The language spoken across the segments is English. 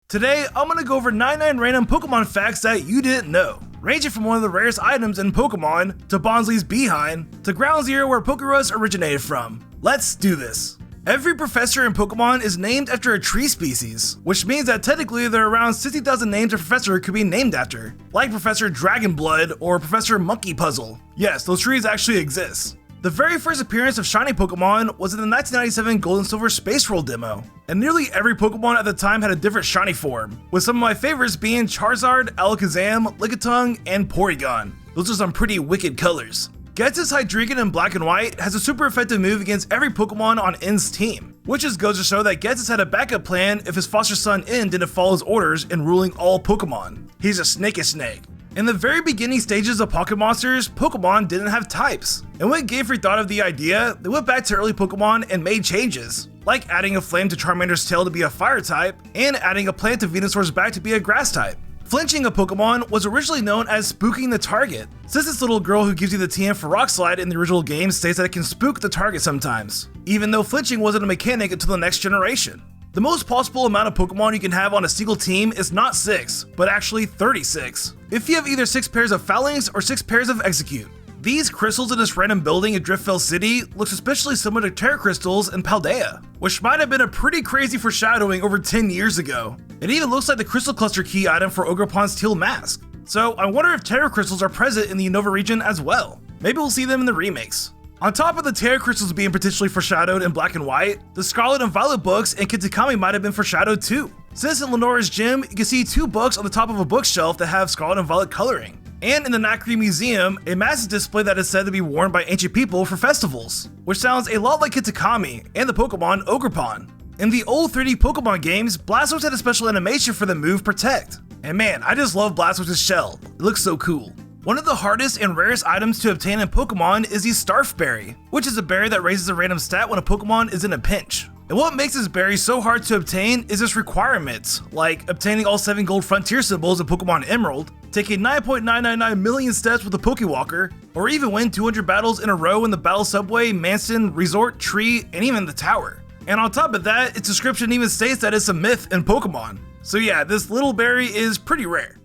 Today, I'm gonna go over 99 random Pokemon facts that you didn't know, ranging from one of the rarest items in Pokemon, to Bonsly's behind, to Ground Zero where Pokerus originated from. Let's do this. Every professor in Pokemon is named after a tree species, which means that technically there are around 60,000 names a professor could be named after, like Professor Dragonblood or Professor Monkey Puzzle. Yes, those trees actually exist. The very first appearance of shiny Pokemon was in the 1997 Gold and Silver Space World demo, and nearly every Pokemon at the time had a different shiny form, with some of my favorites being Charizard, Alakazam, Lickitung, and Porygon. Those are some pretty wicked colors. Ghetsis Hydreigon in Black and White has a super effective move against every Pokemon on N's team, which just goes to show that Ghetsis had a backup plan if his foster son N didn't follow his orders in ruling all Pokemon. He's a snakey snake. In the very beginning stages of Pocket Monsters, Pokemon didn't have types, and when Game Freak thought of the idea, they went back to early Pokemon and made changes, like adding a flame to Charmander's tail to be a fire type, and adding a plant to Venusaur's back to be a grass type. Flinching a Pokemon was originally known as spooking the target, since this little girl who gives you the TM for Rock Slide in the original game states that it can spook the target sometimes, even though flinching wasn't a mechanic until the next generation. The most possible amount of Pokemon you can have on a single team is not 6, but actually 36, if you have either 6 pairs of Foulings or 6 pairs of Execute. These crystals in this random building in Driftveil City look especially similar to Terra Crystals in Paldea, which might have been a pretty crazy foreshadowing over 10 years ago. It even looks like the Crystal Cluster key item for Ogerpon's Teal Mask. So I wonder if Terra Crystals are present in the Unova region as well. Maybe we'll see them in the remakes. On top of the Terra Crystals being potentially foreshadowed in Black and White, the Scarlet and Violet books and Kitakami might have been foreshadowed too. Since in Lenora's gym, you can see 2 books on the top of a bookshelf that have Scarlet and Violet coloring. And in the Nacre Museum, a massive display that is said to be worn by ancient people for festivals, which sounds a lot like Kitakami and the Pokemon Ogerpon. In the old 3D Pokemon games, Blastoise had a special animation for the move Protect. And man, I just love Blastoise's shell, it looks so cool. One of the hardest and rarest items to obtain in Pokemon is the Starf Berry, which is a berry that raises a random stat when a Pokemon is in a pinch. And what makes this berry so hard to obtain is its requirements, like obtaining all 7 gold frontier symbols in Pokemon Emerald, taking 9.999 million steps with a Pokewalker, or even win 200 battles in a row in the Battle Subway, Mansion, Resort, Tree, and even the Tower. And on top of that, its description even states that it's a myth in Pokemon. So yeah, this little berry is pretty rare.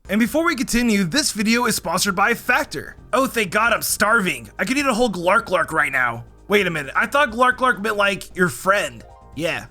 And before we continue, this video is sponsored by Factor. Oh, thank God, I'm starving. I could eat a whole Glark right now. Wait a minute, I thought Glark meant like your friend. Yeah.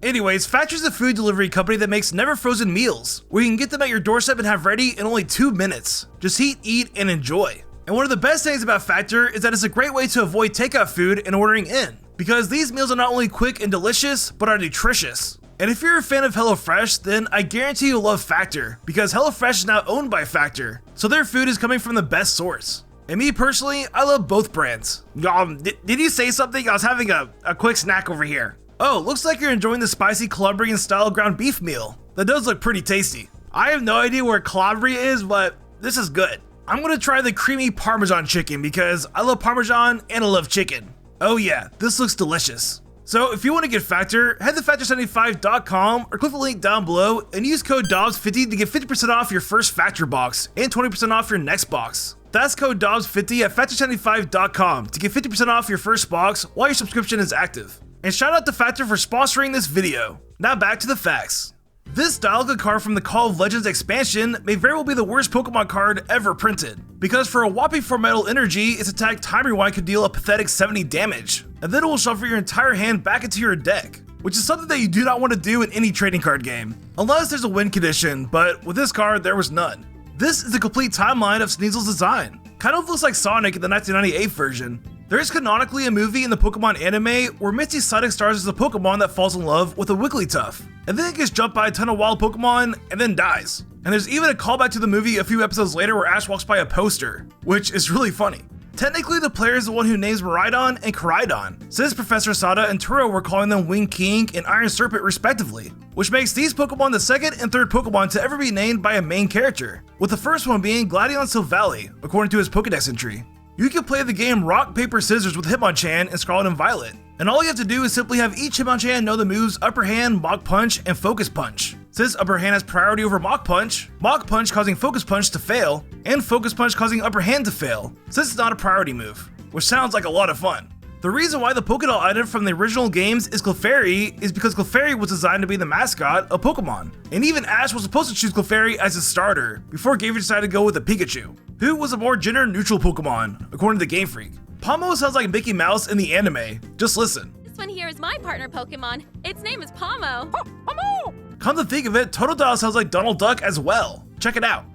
Anyways, Factor's a food delivery company that makes never frozen meals, where you can get them at your doorstep and have ready in only 2 minutes. Just heat, eat, and enjoy. And one of the best things about Factor is that it's a great way to avoid takeout food and ordering in, because these meals are not only quick and delicious, but are nutritious. And if you're a fan of HelloFresh, then I guarantee you'll love Factor, because HelloFresh is now owned by Factor, so their food is coming from the best source. And me personally, I love both brands. Did you say something? I was having a quick snack over here. Oh, looks like you're enjoying the spicy Calabrian style ground beef meal. That does look pretty tasty. I have no idea where Calabria is, but this is good. I'm gonna try the creamy Parmesan chicken because I love Parmesan and I love chicken. Oh yeah, this looks delicious. So if you want to get Factor, head to factor75.com or click the link down below and use code Dobbs50 to get 50% off your first Factor box and 20% off your next box. That's code Dobbs50 at factor75.com to get 50% off your first box while your subscription is active. And shout out to Factor for sponsoring this video. Now back to the facts. This Dialga card from the Call of Legends expansion may very well be the worst Pokemon card ever printed, because for a whopping 4 metal energy, its attack Time Rewind could deal a pathetic 70 damage, and then it will shuffle your entire hand back into your deck, which is something that you do not want to do in any trading card game, unless there's a win condition, but with this card there was none. This is a complete timeline of Sneasel's design, kind of looks like Sonic in the 1998 version. There is canonically a movie in the Pokemon anime where Misty Sonic stars as a Pokemon that falls in love with a Wigglytuff, and then it gets jumped by a ton of wild Pokemon and then dies. And there's even a callback to the movie a few episodes later where Ash walks by a poster, which is really funny. Technically, the player is the one who names Miraidon and Koraidon, since Professor Sada and Turo were calling them Winged King and Iron Serpent respectively, which makes these Pokemon the second and third Pokemon to ever be named by a main character, with the first one being Gladion Silvally, according to his Pokedex entry. You can play the game Rock, Paper, Scissors with Hitmonchan and Scarlet and Violet, and all you have to do is simply have each Hitmonchan know the moves Upper Hand, Mach Punch, and Focus Punch. Since Upper Hand has priority over Mach Punch causing Focus Punch to fail, and Focus Punch causing Upper Hand to fail, since it's not a priority move, which sounds like a lot of fun. The reason why the Pokédoll item from the original games is Clefairy is because Clefairy was designed to be the mascot of Pokemon. And even Ash was supposed to choose Clefairy as his starter, before Game Freak decided to go with a Pikachu, who was a more gender-neutral Pokemon, according to Game Freak. Pomo sounds like Mickey Mouse in the anime. Just listen. This one here is my partner Pokemon. Its name is Pomo. Pomo! Come to think of it, Totodile sounds like Donald Duck as well. Check it out.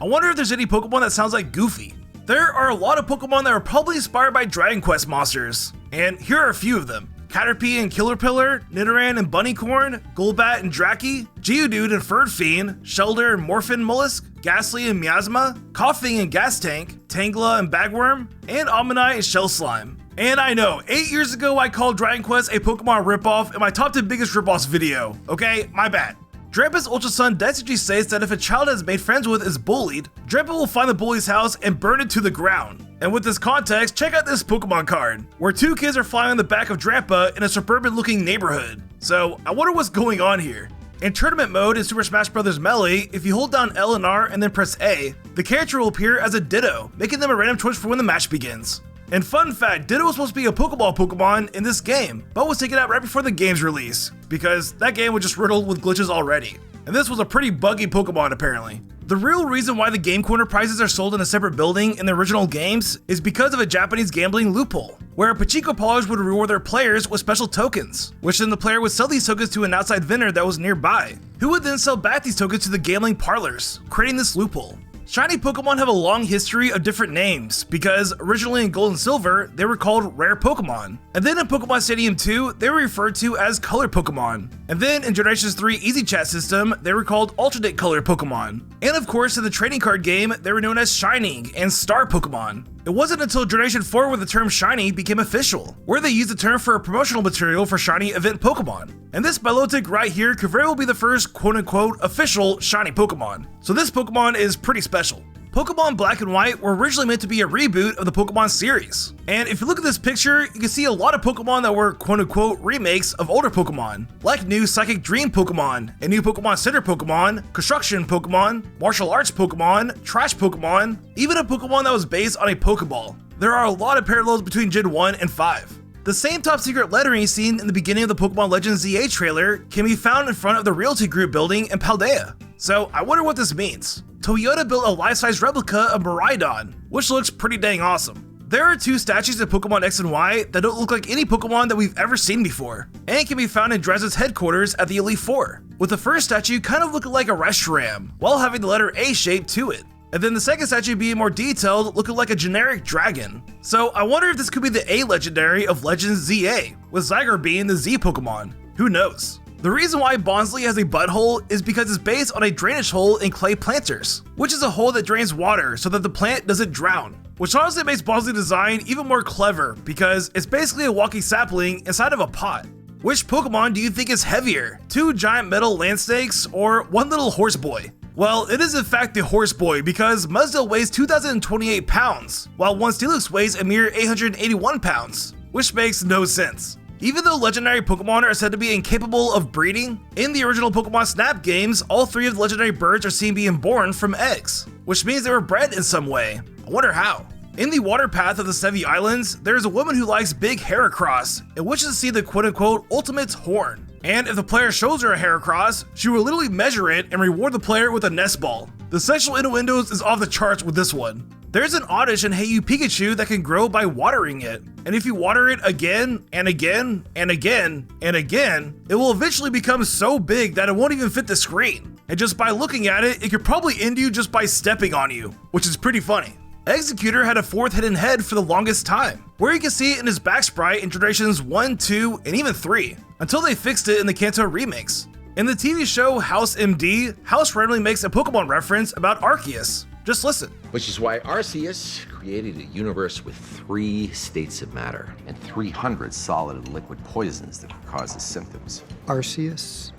I wonder if there's any Pokemon that sounds like Goofy. There are a lot of Pokemon that are probably inspired by Dragon Quest monsters, and here are a few of them. Caterpie and Killerpillar, Nidoran and Bunnycorn, Golbat and Dracky, Geodude and Ferdfiend, Shelder and Morphin Mollusk, Ghastly and Miasma, Koffing and Gas Tank, Tangela and Bagworm, and Omanyte and Shell Slime. And I know, 8 years ago I called Dragon Quest a Pokemon ripoff in my top 10 biggest ripoffs video, okay? My bad. Drampu's Ultra Son Density states that if a child has made friends with is bullied, Drampa will find the bully's house and burn it to the ground. And with this context, check out this Pokemon card, where two kids are flying on the back of Drampa in a suburban looking neighborhood. So I wonder what's going on here. In tournament mode in Super Smash Bros. Melee, if you hold down L and R and then press A, the character will appear as a Ditto, making them a random choice for when the match begins. And fun fact, Ditto was supposed to be a Pokeball Pokemon in this game, but was taken out right before the game's release, because that game was just riddled with glitches already. And this was a pretty buggy Pokemon apparently. The real reason why the Game Corner prizes are sold in a separate building in the original games is because of a Japanese gambling loophole, where a pachinko parlors would reward their players with special tokens, which then the player would sell these tokens to an outside vendor that was nearby, who would then sell back these tokens to the gambling parlors, creating this loophole. Shiny Pokemon have a long history of different names, because originally in Gold and Silver, they were called Rare Pokemon. And then in Pokemon Stadium 2, they were referred to as Color Pokemon. And then in Generations 3 Easy Chat system, they were called Alternate Color Pokemon. And of course, in the trading card game, they were known as Shining and Star Pokemon. It wasn't until Generation 4 where the term Shiny became official, where they used the term for a promotional material for Shiny event Pokemon. And this Milotic right here could very well be the first quote-unquote official Shiny Pokemon. So this Pokemon is pretty special. Pokemon Black and White were originally meant to be a reboot of the Pokemon series. And if you look at this picture, you can see a lot of Pokemon that were quote-unquote remakes of older Pokemon, like new Psychic Dream Pokemon, and new Pokemon Center Pokemon, Construction Pokemon, Martial Arts Pokemon, Trash Pokemon, even a Pokemon that was based on a Pokeball. There are a lot of parallels between Gen 1 and 5. The same top secret lettering seen in the beginning of the Pokemon Legends ZA trailer can be found in front of the Realty Group building in Paldea. So I wonder what this means. Toyota built a life-size replica of Miraidon, which looks pretty dang awesome. There are two statues of Pokemon X and Y that don't look like any Pokemon that we've ever seen before, and can be found in Dresden's headquarters at the Elite Four, with the first statue kind of looking like a Reshiram, while having the letter A shape to it. And then the second statue being more detailed, looking like a generic dragon. So I wonder if this could be the A legendary of Legends ZA, with Zygarde being the Z Pokemon. Who knows? The reason why Bonsly has a butthole is because it's based on a drainage hole in clay planters, which is a hole that drains water so that the plant doesn't drown. Which honestly makes Bonsly's design even more clever because it's basically a walking sapling inside of a pot. Which Pokemon do you think is heavier? 2 giant metal land snakes or one little horse boy? Well, it is in fact the Horse Boy because Muzdale weighs 2,028 pounds, while one Steelix weighs a mere 881 pounds, which makes no sense. Even though legendary Pokemon are said to be incapable of breeding, in the original Pokemon Snap games, all 3 of the legendary birds are seen being born from eggs, which means they were bred in some way. I wonder how. In the water path of the Sevi Islands, there is a woman who likes big Heracross and wishes to see the quote-unquote ultimate horn. And if the player shows her a Heracross, she will literally measure it and reward the player with a nest ball. The sexual innuendos is off the charts with this one. There's an Oddish in Hey You Pikachu that can grow by watering it, and if you water it again and again and again and again, it will eventually become so big that it won't even fit the screen. And just by looking at it, it could probably end you just by stepping on you, which is pretty funny. Executor had a 4th hidden head for the longest time, where you can see it in his back sprite in Generations 1, 2, and even 3, until they fixed it in the Kanto remakes. In the TV show House MD, House randomly makes a Pokemon reference about Arceus. Just listen. Which is why Arceus created a universe with 3 states of matter and 300 solid and liquid poisons that could cause his symptoms. Arceus?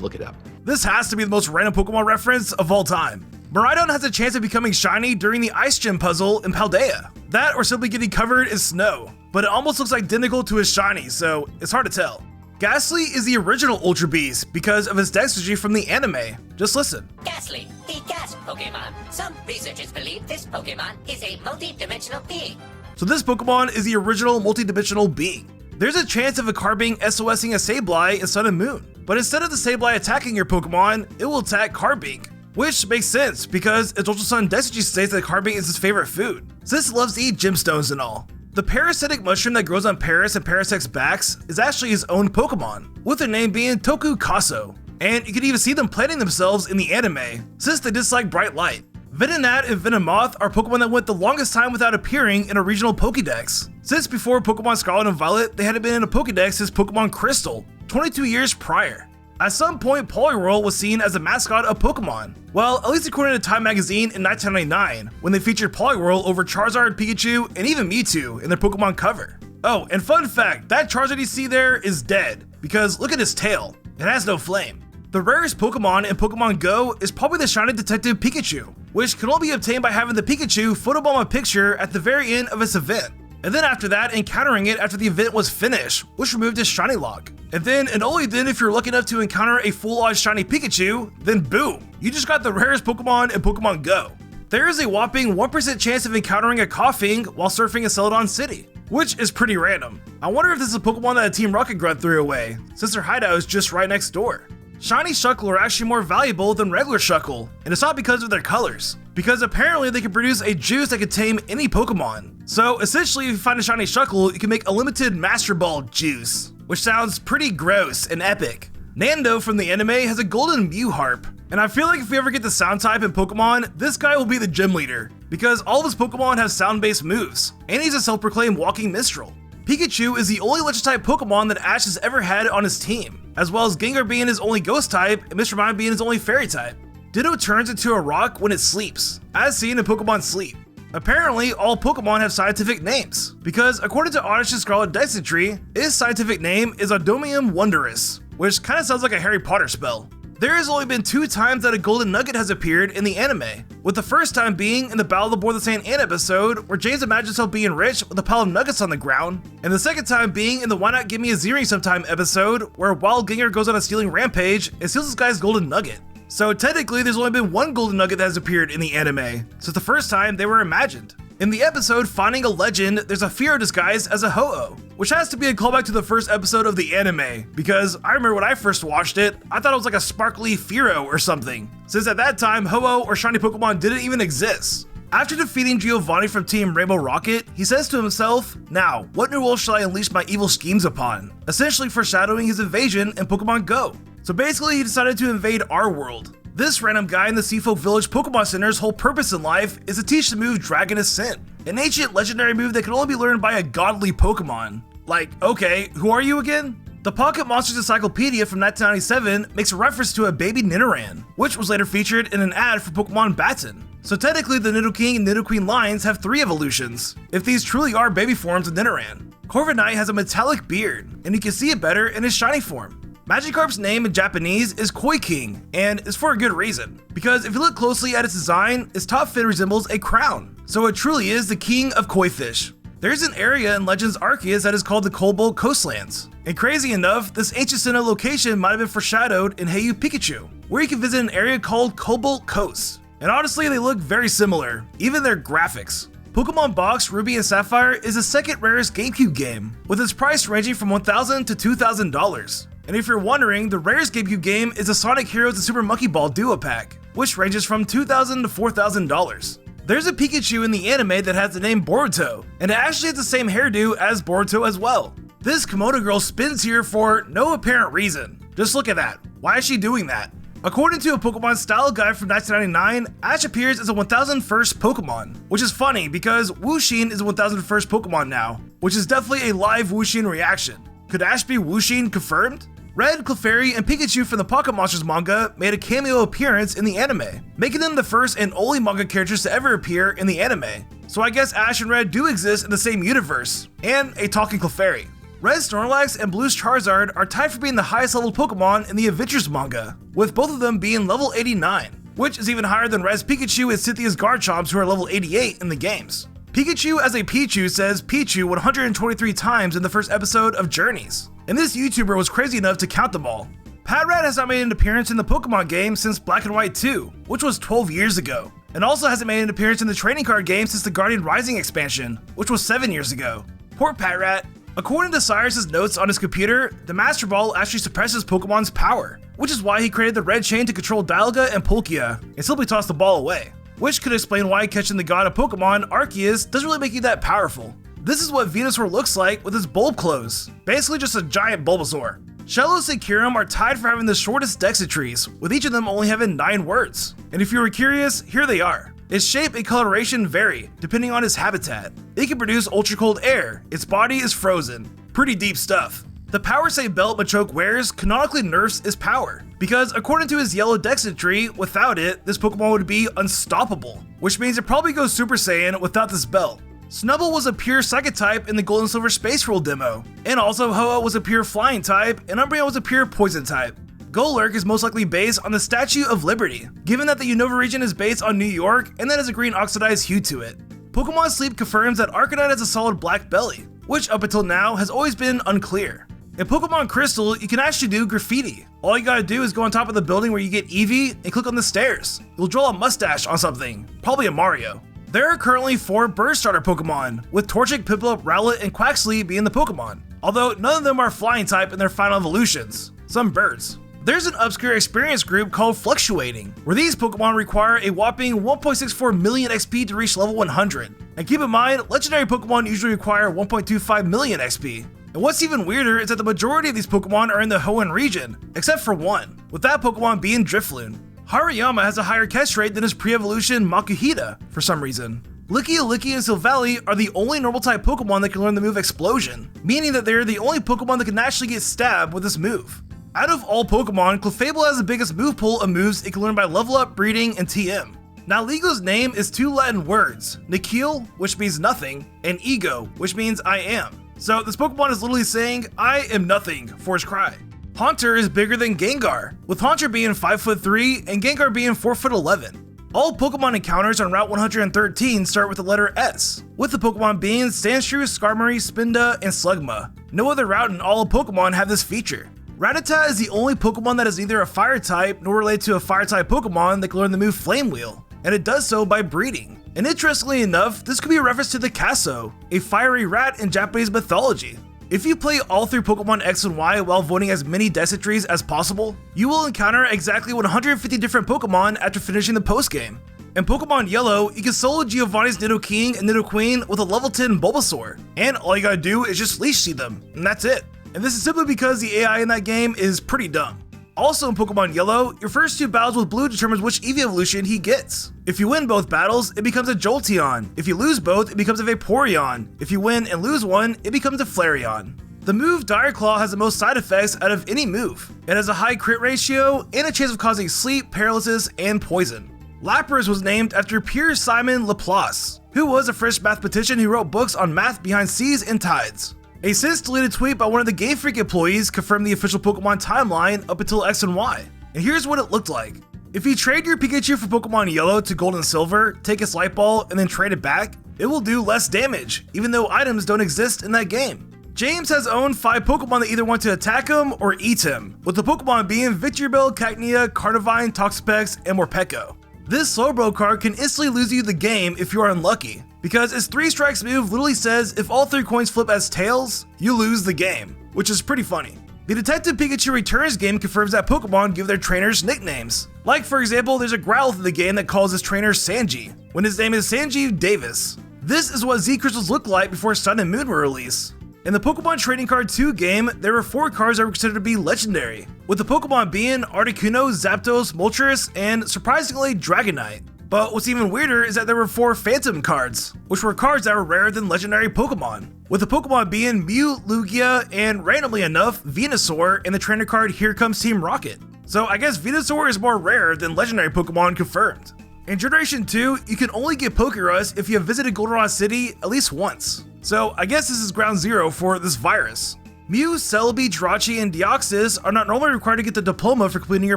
Look it up. This has to be the most random Pokemon reference of all time. Miraidon has a chance of becoming shiny during the Ice Gym puzzle in Paldea. That or simply getting covered in snow, but it almost looks identical to his shiny, so it's hard to tell. Ghastly is the original Ultra Beast because of his dexterity from the anime. Just listen. Ghastly, the gas Pokemon. Some researchers believe this Pokemon is a multi-dimensional being. So this Pokemon is the original multi-dimensional being. There's a chance of a Carbink SOSing a Sableye in Sun and Moon, but instead of the Sableye attacking your Pokemon, it will attack Carbink. Which makes sense, because its Ultra Sun Desigy states that Carbink is his favorite food, since it loves to eat gemstones and all. The parasitic mushroom that grows on Paris and Parasect's backs is actually his own Pokemon, with their name being Tokukaso. And you can even see them planting themselves in the anime, since they dislike bright light. Venonat and Venomoth are Pokemon that went the longest time without appearing in a regional Pokédex. Since before Pokemon Scarlet and Violet, they hadn't been in a Pokédex since Pokemon Crystal, 22 years prior. At some point, Poliwhirl was seen as a mascot of Pokemon. Well, at least according to Time magazine in 1999, when they featured Poliwhirl over Charizard, Pikachu, and even Mewtwo in their Pokemon cover. Oh, and fun fact, that Charizard you see there is dead, because look at his tail, it has no flame. The rarest Pokemon in Pokemon Go is probably the Shiny Detective Pikachu, which can only be obtained by having the Pikachu photobomb a picture at the very end of its event. And then after that, encountering it after the event was finished, which removed its shiny lock. And only then if you're lucky enough to encounter a full-on shiny Pikachu, then boom, you just got the rarest Pokemon in Pokemon Go. There is a whopping 1% chance of encountering a Coughing while surfing in Celadon City, which is pretty random. I wonder if this is a Pokemon that a Team Rocket Grunt threw away, since their hideout is just right next door. Shiny Shuckle are actually more valuable than regular Shuckle, and it's not because of their colors, because apparently they can produce a juice that can tame any Pokemon. So essentially, if you find a Shiny Shuckle, you can make a limited Master Ball juice, which sounds pretty gross and epic. Nando from the anime has a golden Mew harp, and I feel like if we ever get the sound type in Pokemon, this guy will be the gym leader, because all of his Pokemon have sound-based moves, and he's a self-proclaimed walking minstrel. Pikachu is the only electric-type Pokemon that Ash has ever had on his team, as well as Gengar being his only ghost type and Mr. Mime being his only fairy type. Ditto turns into a rock when it sleeps, as seen in Pokemon Sleep. Apparently, all Pokemon have scientific names, because according to Odysseus Scarlet Dysentry, its scientific name is Odomium Wondrous, which kinda sounds like a Harry Potter spell. There has only been 2 times that a golden nugget has appeared in the anime, with the first time being in the Battle of the Sand Ant episode, where James imagines himself being rich with a pile of nuggets on the ground, and the second time being in the Why Not Give Me a Zeering Sometime episode, where Wild Gengar goes on a stealing rampage and steals this guy's golden nugget. So technically, there's only been 1 golden nugget that has appeared in the anime, since the first time they were imagined. In the episode Finding a Legend, there's a Fearow disguised as a Ho-Oh, which has to be a callback to the first episode of the anime, because I remember when I first watched it, I thought it was like a sparkly Fearow or something, since at that time Ho-Oh or shiny Pokemon didn't even exist. After defeating Giovanni from Team Rainbow Rocket, he says to himself, "Now, what new world shall I unleash my evil schemes upon?" Essentially foreshadowing his invasion in Pokemon Go. So basically he decided to invade our world. This random guy in the Seafolk Village Pokemon Center's whole purpose in life is to teach the move Dragon Ascent, an ancient legendary move that can only be learned by a godly Pokemon. Like, okay, who are you again? The Pocket Monsters Encyclopedia from 1997 makes a reference to a baby Nidoran, which was later featured in an ad for Pokemon Baton. So technically the Nidoking and Nidoqueen lines have 3 evolutions, if these truly are baby forms of Nidoran. Corviknight has a metallic beard, and you can see it better in his shiny form. Magikarp's name in Japanese is Koi King, and it's for a good reason, because if you look closely at its design, its top fin resembles a crown, so it truly is the king of koi fish. There's an area in Legends Arceus that is called the Cobalt Coastlands, and crazy enough, this ancient Sinnoh location might have been foreshadowed in Hey You Pikachu, where you can visit an area called Cobalt Coast, and honestly they look very similar, even their graphics. Pokemon Box Ruby and Sapphire is the second rarest GameCube game, with its price ranging from $1,000 to $2,000. And if you're wondering, the rarest GameCube game is the Sonic Heroes and Super Monkey Ball Duo Pack, which ranges from $2,000 to $4,000. There's a Pikachu in the anime that has the name Boruto, and it actually has the same hairdo as Boruto as well. This Komodo girl spins here for no apparent reason. Just look at that. Why is she doing that? According to a Pokemon Style Guide from 1999, Ash appears as a 1001st Pokemon, which is funny because Wushin is a 1001st Pokemon now, which is definitely a live Wushin reaction. Could Ash be Wushin confirmed? Red, Clefairy, and Pikachu from the Pocket Monsters manga made a cameo appearance in the anime, making them the first and only manga characters to ever appear in the anime. So I guess Ash and Red do exist in the same universe, and a talking Clefairy. Red's Snorlax and Blue's Charizard are tied for being the highest level Pokemon in the Adventures manga, with both of them being level 89, which is even higher than Red's Pikachu and Cynthia's Garchomps, who are level 88 in the games. Pikachu as a Pichu says Pichu 123 times in the first episode of Journeys, and this YouTuber was crazy enough to count them all. Patrat has not made an appearance in the Pokemon game since Black and White 2, which was 12 years ago, and also hasn't made an appearance in the trading card game since the Guardian Rising expansion, which was 7 years ago. Poor Patrat. According to Cyrus's notes on his computer, the Master Ball actually suppresses Pokemon's power, which is why he created the red chain to control Dialga and Palkia, and simply tossed the ball away, which could explain why catching the god of Pokemon, Arceus, doesn't really make you that powerful. This is what Venusaur looks like with his bulb clothes, basically just a giant Bulbasaur. Shellos and Kyurem are tied for having the shortest dex trees, with each of them only having 9 words. And if you were curious, here they are. Its shape and coloration vary, depending on its habitat. It can produce ultra cold air, its body is frozen. Pretty deep stuff. The Power Save belt Machoke wears canonically nerfs its power, because according to his yellow dex tree, without it, this Pokemon would be unstoppable, which means it probably goes Super Saiyan without this belt. Snubbull was a pure Psychic type in the Gold and Silver Space Rule demo, and also Hoa was a pure Flying type, and Umbreon was a pure Poison type. Golurk is most likely based on the Statue of Liberty, given that the Unova region is based on New York and that has a green oxidized hue to it. Pokemon Sleep confirms that Arcanine has a solid black belly, which up until now has always been unclear. In Pokemon Crystal, you can actually do graffiti. All you gotta do is go on top of the building where you get Eevee and click on the stairs. You'll draw a mustache on something, probably a Mario. There are currently 4 Bird Starter Pokemon, with Torchic, Piplup, Rowlet, and Quaxly being the Pokemon, although none of them are Flying type in their final evolutions, some birds. There's an obscure experience group called Fluctuating, where these Pokemon require a whopping 1.64 million XP to reach level 100. And keep in mind, legendary Pokemon usually require 1.25 million XP. And what's even weirder is that the majority of these Pokemon are in the Hoenn region, except for one, with that Pokemon being Drifloon. Hariyama has a higher catch rate than his pre-evolution Makuhita, for some reason. Licky and Silvally are the only normal-type Pokemon that can learn the move Explosion, meaning that they're the only Pokemon that can actually get stabbed with this move. Out of all Pokemon, Clefable has the biggest move pool of moves it can learn by level up, breeding, and TM. Now Ligo's name is 2 Latin words, Nikhil, which means nothing, and Ego, which means I am. So this Pokemon is literally saying, I am nothing, for his cry. Haunter is bigger than Gengar, with Haunter being 5'3" and Gengar being 4'11". All Pokemon encounters on Route 113 start with the letter S, with the Pokemon being Sandshrew, Skarmory, Spinda, and Slugma. No other route in all of Pokemon have this feature. Rattata is the only Pokemon that is neither a Fire type nor related to a Fire type Pokemon that can learn the move Flame Wheel, and it does so by breeding. And interestingly enough, this could be a reference to the Kaso, a fiery rat in Japanese mythology. If you play all 3 Pokemon X and Y while voting as many Desetries as possible, you will encounter exactly 150 different Pokemon after finishing the postgame. In Pokemon Yellow, you can solo Giovanni's Nidoking and Nidoqueen with a level 10 Bulbasaur, and all you gotta do is just Leash Seed them, and that's it. And this is simply because the AI in that game is pretty dumb. Also in Pokemon Yellow, your first 2 battles with Blue determines which Eevee evolution he gets. If you win both battles, it becomes a Jolteon. If you lose both, it becomes a Vaporeon. If you win and lose one, it becomes a Flareon. The move Dire Claw has the most side effects out of any move. It has a high crit ratio and a chance of causing sleep, paralysis, and poison. Lapras was named after Pierre Simon Laplace, who was a French mathematician who wrote books on math behind seas and tides. A since-deleted tweet by one of the Game Freak employees confirmed the official Pokemon timeline up until X and Y, and here's what it looked like. If you trade your Pikachu for Pokemon Yellow to Gold and Silver, take its Light Ball, and then trade it back, it will do less damage, even though items don't exist in that game. James has owned 5 Pokemon that either want to attack him or eat him, with the Pokemon being Victreebel, Cacnea, Carnivine, Toxapex, and Morpeko. This Slowbro card can instantly lose you the game if you are unlucky, because its 3 strikes move literally says if all 3 coins flip as tails, you lose the game, which is pretty funny. The Detective Pikachu Returns game confirms that Pokemon give their trainers nicknames. Like for example, there's a Growlithe in the game that calls his trainer Sanji, when his name is Sanjeev Davis. This is what Z Crystals looked like before Sun and Moon were released. In the Pokemon Trading Card 2 game, there were 4 cards that were considered to be legendary, with the Pokemon being Articuno, Zapdos, Moltres, and surprisingly Dragonite. But what's even weirder is that there were 4 Phantom cards, which were cards that were rarer than legendary Pokemon, with the Pokemon being Mew, Lugia, and randomly enough, Venusaur in the trainer card Here Comes Team Rocket. So I guess Venusaur is more rare than legendary Pokemon confirmed. In Generation 2, you can only get Pokerus if you have visited Goldenrod City at least once. So I guess this is ground zero for this virus. Mew, Celebi, Jirachi, and Deoxys are not normally required to get the diploma for completing your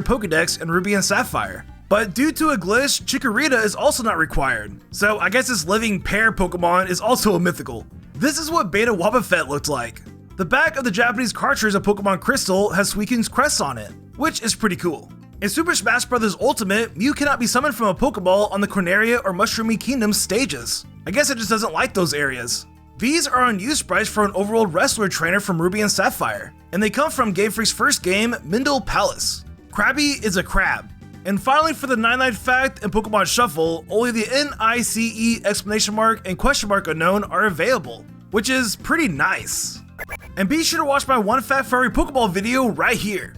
Pokedex in Ruby and Sapphire. But due to a glitch, Chikorita is also not required. So I guess this living pair Pokemon is also a mythical. This is what Beta Wobbuffet looked like. The The back of the Japanese cartridge of Pokemon Crystal has Suicune's crest on it, which is pretty cool. In Super Smash Bros. Ultimate, Mew cannot be summoned from a Pokeball on the Corneria or Mushroomy Kingdom stages. I guess it just doesn't like those areas. These are unused sprites for an overworld wrestler trainer from Ruby and Sapphire, and they come from Game Freak's first game, Mindle Palace. Krabby is a crab. And finally, for the 9-9 fact in Pokemon Shuffle, only the NICE exclamation mark and question mark unknown are available, which is pretty nice. And be sure to watch my one fact for every Pokeball video right here.